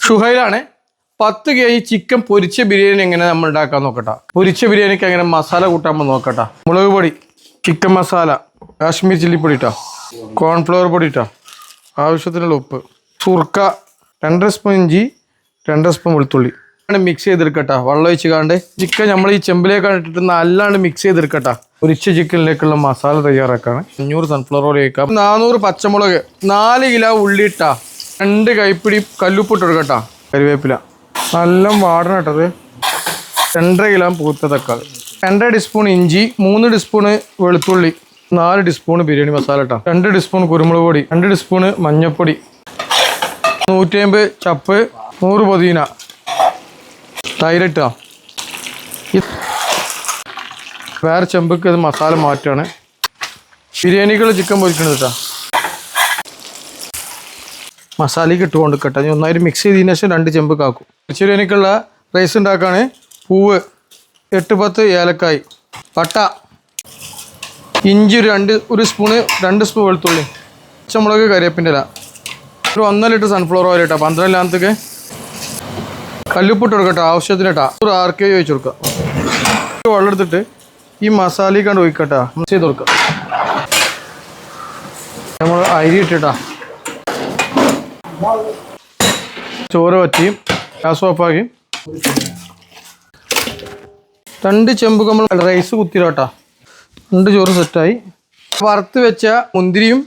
ഷുഹൈലാണ് 10 kg chicken പൊരിച്ച ബിരിയാണി എങ്ങനെ നമ്മൾ ഉണ്ടാക്കാൻ നോക്കട്ടെ. പൊരിച്ച ബിരിയാണിക്ക് എങ്ങനെ മസാല കൂട്ടാൻ നോക്കട്ടെ. മുളക് പൊടി, ചിക്കൻ മസാല, കാശ്മീർ ചില്ലി പൊടി ഇട്ടാ, കോൺഫ്ലവർ പൊടി ഇട്ടാ, ആവശ്യത്തിനുള്ള ഉപ്പ്, സുർക്ക, 2.5 സ്പൂൺ ഇഞ്ചി, 2.5 സ്പൂൺ വെളുത്തുള്ളി മിക്സ് ചെയ്തെടുക്കട്ടെ. വെള്ളം ഒഴിച്ച് കാണ്ട് ചിക്കൻ നമ്മൾ ഈ ചെമ്പിലേക്കാണ് ഇട്ടിട്ട് നല്ലാണ്ട് മിക്സ് ചെയ്തെടുക്കട്ടെ. പൊരിച്ച ചിക്കനിലേക്കുള്ള മസാല തയ്യാറാക്കാണ്. 500 സൺഫ്ലവർ ഓയിൽ ഒഴിക്കാം. 400 പച്ചമുളക്, 4 കിലോ ഉള്ളി ഇട്ടാ, 2 കൈപ്പിടി കല്ലുപ്പിട്ട് കൊടുക്കട്ടാ. കറിവേപ്പില നല്ല വാടണം ഇട്ടത്. 2.5 കിലോ പൂത്ത തക്കാളി, 2 ടീസ്പൂൺ ഇഞ്ചി, 3 ടീസ്പൂണ് വെളുത്തുള്ളി, 4 ടീസ്പൂൺ ബിരിയാണി മസാല ഇട്ടാ, 2 ടീസ്പൂൺ കുരുമുളക് പൊടി, 2 ടീസ്പൂണ് മഞ്ഞൾപ്പൊടി, 150 ചപ്പ്, 100 പുതിന, തൈരിട്ടാ. വേറെ ചെമ്പക്ക് അത് മസാല മാറ്റാണ്. ബിരിയാണിക്കുള്ള ചിക്കൻ പൊരിക്കണത് കേട്ടോ. മസാലയ്ക്ക് ഇട്ട് കൊണ്ടിരിക്കട്ടെ. ഞാൻ ഒന്നായിട്ട് മിക്സ് ചെയ്തതിന് ശേഷം 2 ചെമ്പ് കാക്കും. ബിരിയാണിക്കുള്ള റൈസ് ഉണ്ടാക്കാണ്. പൂവ് 8-10 ഏലക്കായ്, പട്ട, ഇഞ്ചി 1 സ്പൂണ്, 2 സ്പൂൺ വെളുത്തുള്ളി, പച്ചമുളക്, കറിവേപ്പിൻ്റെ ഇല, ഒരു 1 ലിറ്റർ സൺഫ്ലവർ ഓയിൽ ഇട്ടാ. 12 ലാമത്തേക്ക് കല്ലുപ്പിട്ട് കൊടുക്കട്ടെ. ആവശ്യത്തിന് ഇട്ടാ. ഒരു 6 kg ഒഴിച്ച് കൊടുക്കുക. വെള്ളം എടുത്തിട്ട് ഈ മസാലയ്ക്ക് കണ്ട് ഒഴിക്കട്ടെ. മിക്സ് ചെയ്ത് കൊടുക്കുക. നമ്മൾ അരി ഇട്ടിട്ടാ. ചോറ് വറ്റിയും ഗ്യാസ് ഓഫാക്കി 2 ചെമ്പ് നമ്മൾ റൈസ് കുത്തിയിട്ടാ. 2 ചോറ് സെറ്റായി. വറുത്ത് വെച്ച മുന്തിരിയും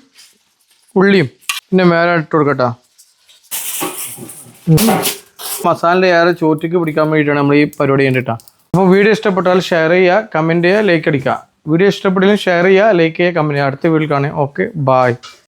ഉള്ളിയും പിന്നെ മേലെ ഇട്ട് കൊടുക്കട്ടാ. മസാലയുടെ ഏറെ ചോറ്റയ്ക്ക് പിടിക്കാൻ വേണ്ടിയിട്ടാണ് നമ്മൾ ഈ പരിപാടി ചെയ്യേണ്ടിട്ടാ. അപ്പോൾ വീഡിയോ ഇഷ്ടപ്പെട്ടാൽ ഷെയർ ചെയ്യുക, കമൻറ്റ് ചെയ്യുക, ലൈക്ക് അടിക്കുക. വീഡിയോ ഇഷ്ടപ്പെട്ടില്ലെങ്കിൽ ഷെയർ ചെയ്യുക, ലൈക്ക് ചെയ്യുക, കമൻറ്റ് ചെയ്യുക. അടുത്ത വീഡിയോയിൽ കാണാം. Okay, bye.